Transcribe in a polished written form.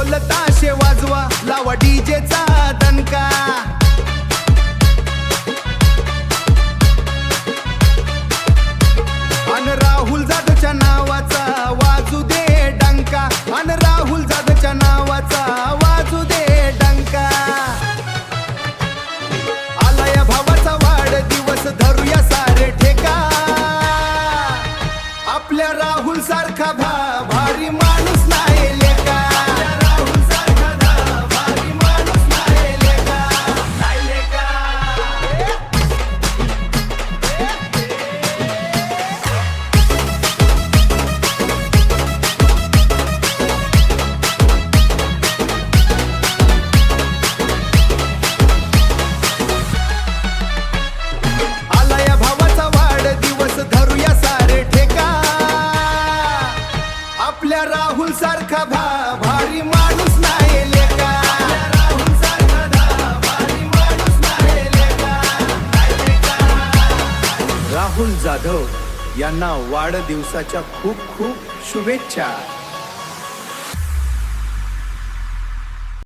ढोल ताशे वाजवा, लावा डीजेचा दणका. अन राहुल जाधवच्या नावाचा वाजू दे डंका, अन राहुल जाधवच्या नावाचा वाजू दे डंका. आला या भावाचा वाढदिवस, धरूया सारे ठेका. आपल्या राहुल सारखा भारी माणूस नाही लेका. राहुल सारखा भारी माणूस नाही लेका, नाही लेका. आला या भावाचा वाढदिवस, धरूया सारे ठेका. आपल्या राहुल सारखा भारी माणूस नाही लेका. राहुल सारखा भारी माणूस नाही लेका, नाही लेका. राहुल जाधव यांना वाढदिवसाच्या खूप खूप शुभेच्छा.